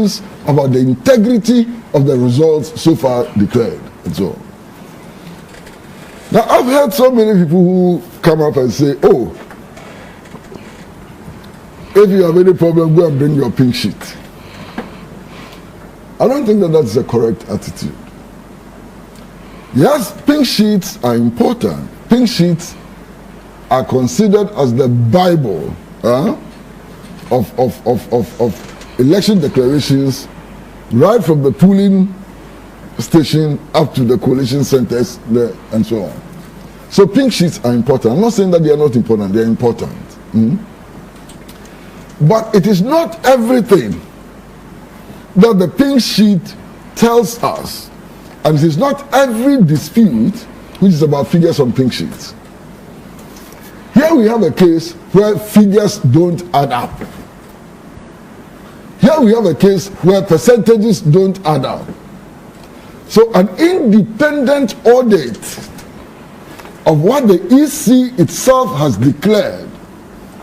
questions about the integrity of the results so far declared, and so on. Now, I've heard so many people who come up and say, oh, if you have any problem, go and bring your pink sheet. I don't think that that's the correct attitude. Yes, pink sheets are important. Pink sheets are considered as the Bible of election declarations, right from the polling station up to the coalition centers and so on. So pink sheets are important. I'm not saying that they are not important, they are important. But it is not everything that the pink sheet tells us, and it is not every dispute which is about figures on pink sheets. Here we have a case where figures don't add up. Here we have a case where percentages don't add up. So an independent audit of what the EC itself has declared,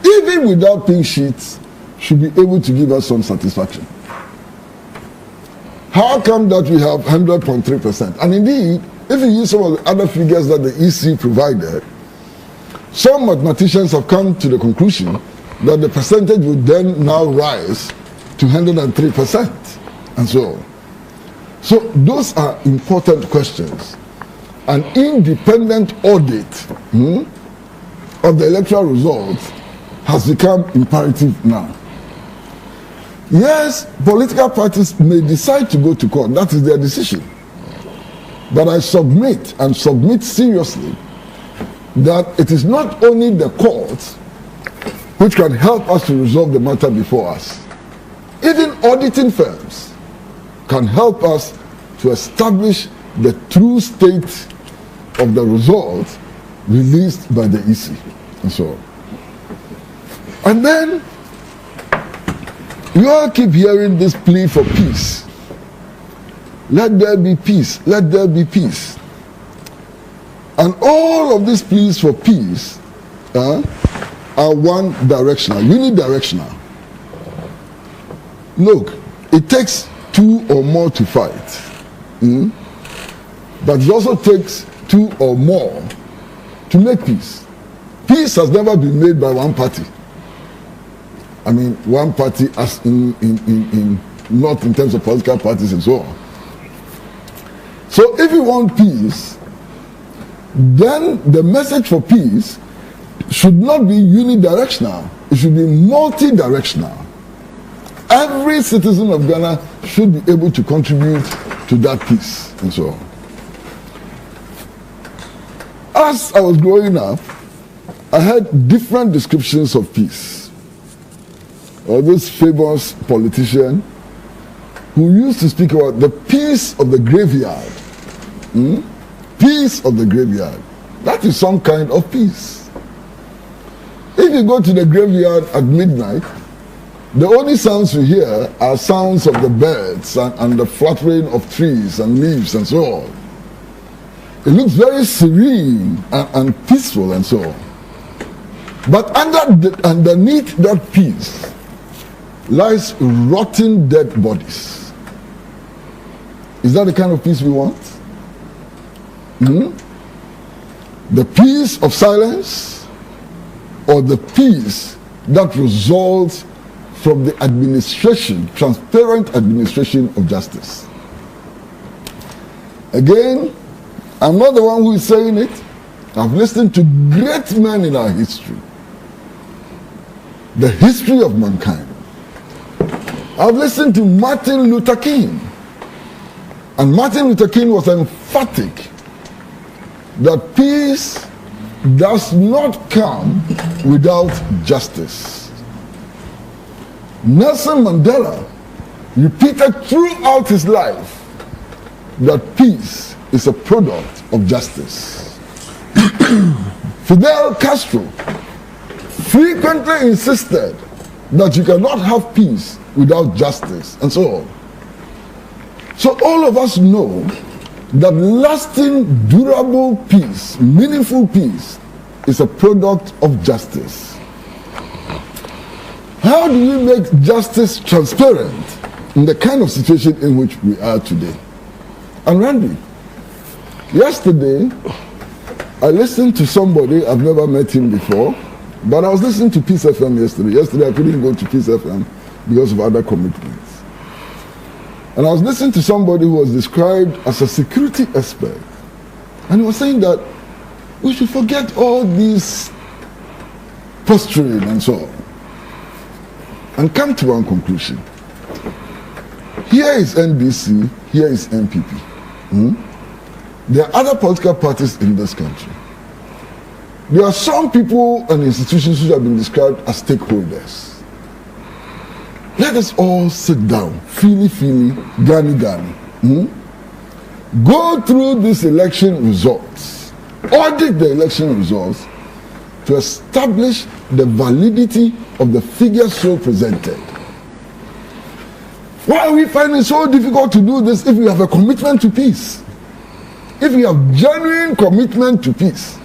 even without pink sheets, should be able to give us some satisfaction. How come that we have 100.3%? And indeed, if you use some of the other figures that the EC provided, some mathematicians have come to the conclusion that the percentage would then now rise to 103%, and so on. So those are important questions. An independent audit of the electoral results has become imperative now. Yes, political parties may decide to go to court. That is their decision. But I submit, and submit seriously, that it is not only the courts which can help us to resolve the matter before us. Even auditing firms can help us to establish the true state of the results released by the EC, and so on. And then you all keep hearing this plea for peace. Let there be peace. Let there be peace. And all of these pleas for peace are one directional, unidirectional. Look, it takes two or more to fight. But it also takes two or more to make peace. Peace has never been made by one party. I mean, one party as in not in terms of political parties and so on. So if you want peace, then the message for peace should not be unidirectional. It should be multi-directional. Every citizen of Ghana should be able to contribute to that peace, and so on. As I was growing up, I heard different descriptions of peace. This famous politician who used to speak about the peace of the graveyard. Peace of the graveyard. That is some kind of peace. If you go to the graveyard at midnight, the only sounds you hear are sounds of the birds and the fluttering of trees and leaves and so on. It looks very serene and peaceful and so on. But underneath that peace lies rotting dead bodies. Is that the kind of peace we want? The peace of silence, or the peace that results from the administration, transparent administration of justice? Again, I'm not the one who is saying it. I've listened to great men in our history, the history of mankind. I've listened to Martin Luther King, and Martin Luther King was emphatic that peace does not come without justice. Nelson Mandela repeated throughout his life that peace is a product of justice. Fidel Castro frequently insisted that you cannot have peace without justice, and so on. So all of us know that lasting, durable peace, meaningful peace, is a product of justice. How do we make justice transparent? in the kind of situation in which we are today. And Randy, yesterday, I listened to somebody, I've never met him before, but I was listening to Peace FM yesterday. Yesterday I couldn't go to Peace FM because of other commitments. And I was listening to somebody who was described as a security expert. And he was saying that we should forget all these posturing and so on, and come to one conclusion. Here is NDC, here is NPP. There are other political parties in this country. There are some people and institutions which have been described as stakeholders. Let us all sit down, feely, gani. Go through these election results, audit the election results to establish the validity of the figures so presented. Why are we finding it so difficult to do this if we have a commitment to peace? If we have genuine commitment to peace?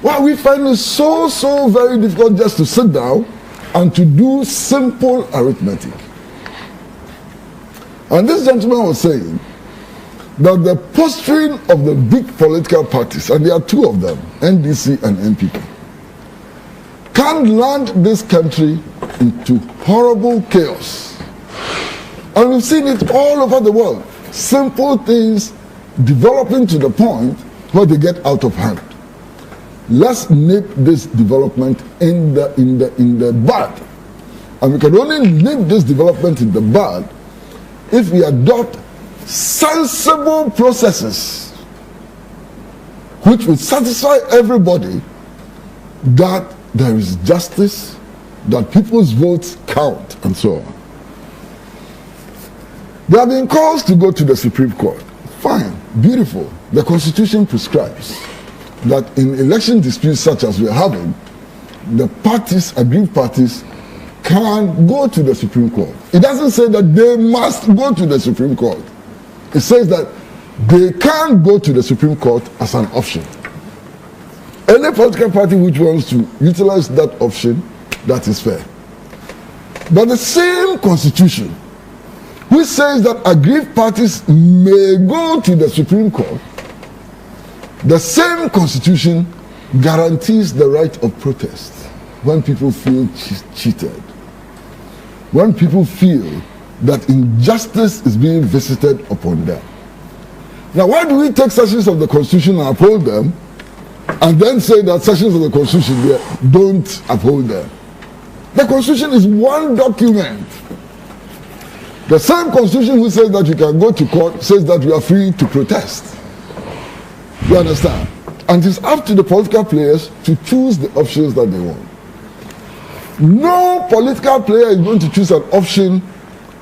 Why are we finding it so very difficult just to sit down and to do simple arithmetic? And this gentleman was saying that the posturing of the big political parties, and there are two of them, NDC and NPP, can land this country into horrible chaos. And we've seen it all over the world. Simple things developing to the point where they get out of hand. Let's nip this development in the bud. And we can only nip this development in the bud if we adopt sensible processes which will satisfy everybody that there is justice, that people's votes count, and so on. There have been calls to go to the Supreme Court. Fine, beautiful. The Constitution prescribes that in election disputes such as we're having, the parties, aggrieved parties, can go to the Supreme Court. It doesn't say that they must go to the Supreme Court. It says that they can go to the Supreme Court as an option. Any political party which wants to utilize that option, that is fair. But the same Constitution, which says that aggrieved parties may go to the Supreme Court, the same Constitution guarantees the right of protest when people feel cheated, when people feel that injustice is being visited upon them. Now, why do we take sections of the Constitution and uphold them, and then say that sections of the Constitution don't uphold them? The Constitution is one document. The same Constitution which says that you can go to court says that you are free to protest. You understand? And it's up to the political players to choose the options that they want. No political player is going to choose an option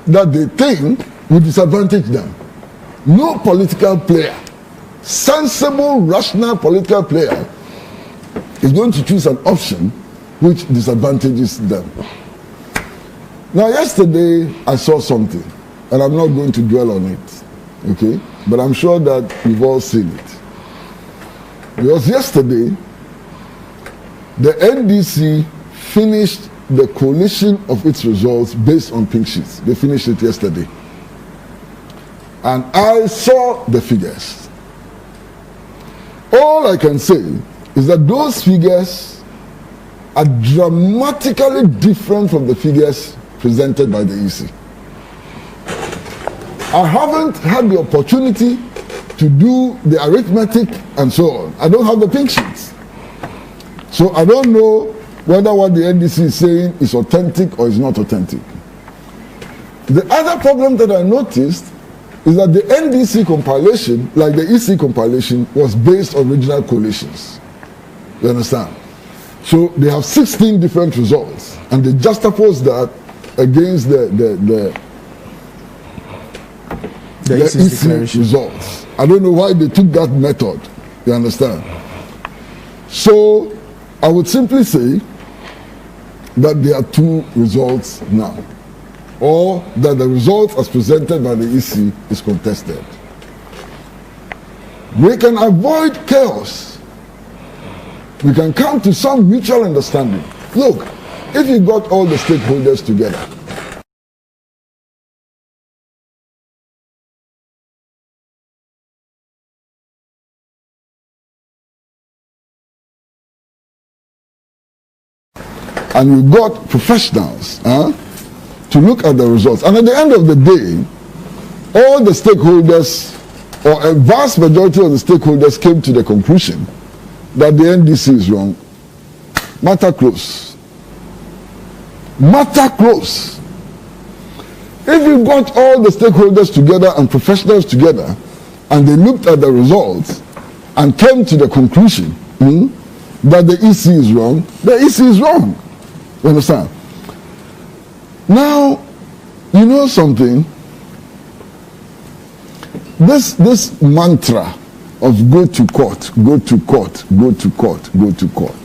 that they think will disadvantage them. No political player, sensible, rational political player, is going to choose an option which disadvantages them. Now, yesterday I saw something, and I'm not going to dwell on it, okay? But I'm sure that you've all seen it. Because yesterday, the NDC finished the coalition of its results based on pink sheets. They finished it yesterday. And I saw the figures. All I can say is that those figures are dramatically different from the figures presented by the EC. I haven't had the opportunity to do the arithmetic and so on. I don't have the pink sheets. So I don't know whether what the NDC is saying is authentic or is not authentic. The other problem that I noticed is that the NDC compilation, like the EC compilation, was based on regional coalitions. You understand? So they have 16 different results, and they juxtapose that against the EC results. I don't know why they took that method. You understand? So I would simply say that there are two results now, or that the result as presented by the EC is contested. We can avoid chaos. We can come to some mutual understanding. Look, if you got all the stakeholders together, and you got professionals to look at the results. And at the end of the day, all the stakeholders, or a vast majority of the stakeholders, came to the conclusion that the NDC is wrong. Matter close. Matter close. If you got all the stakeholders together and professionals together, and they looked at the results and came to the conclusion that the EC is wrong, the EC is wrong. You understand? Now, you know something? This mantra of go to court, go to court, go to court, go to court.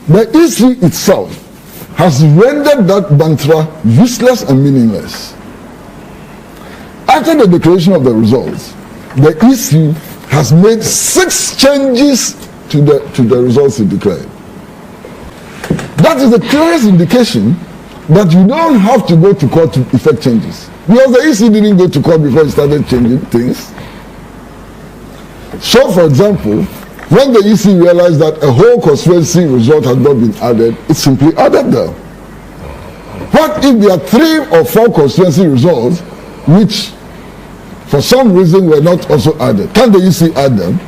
The EC itself has rendered that mantra useless and meaningless. After the declaration of the results, the EC has made 6 changes to the results it declared. That is the clearest indication that you don't have to go to court to effect changes. Because the EC didn't go to court before it started changing things. So, for example, when the EC realized that a whole constituency result had not been added, it simply added them. What if there are 3 or 4 constituency results which, for some reason, were not also added? Can the EC add them?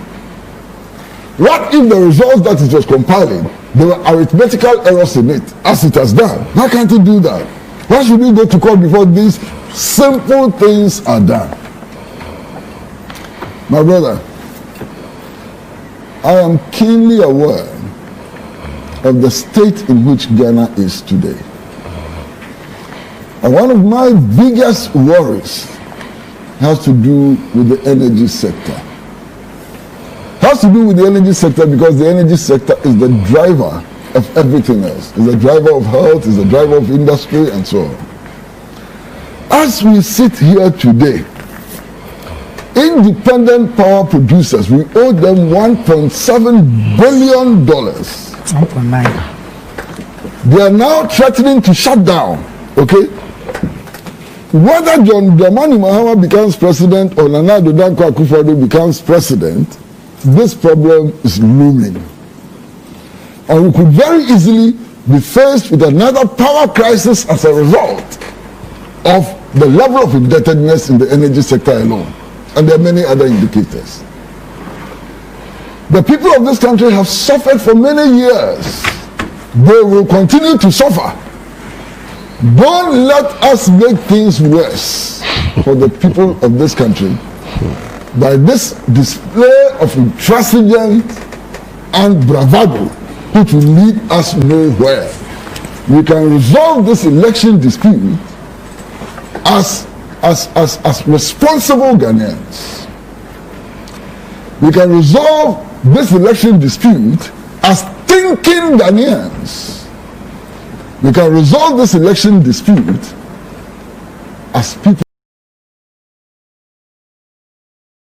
What if the results that it was compiling, there were arithmetical errors in it, as it has done? Why can't it do that? Why should we go to court before these simple things are done? My brother, I am keenly aware of the state in which Ghana is today. And one of my biggest worries has to do with the energy sector. Has to do with the energy sector because the energy sector is the driver of everything else. It's the driver of health, it's the driver of industry, and so on. As we sit here today, independent power producers, we owe them $1.7 billion. 1.9. They are now threatening to shut down, okay? Whether John Dramani Mahama becomes president or Nana Addo Dankwa Akufo-Addo becomes president, this problem is looming. And we could very easily be faced with another power crisis as a result of the level of indebtedness in the energy sector alone. And there are many other indicators. The people of this country have suffered for many years. They will continue to suffer. Don't let us make things worse for the people of this country by this display of intransigence and bravado, which will lead us nowhere. We can resolve this election dispute as responsible Ghanaians. We can resolve this election dispute as thinking Ghanaians. We can resolve this election dispute as people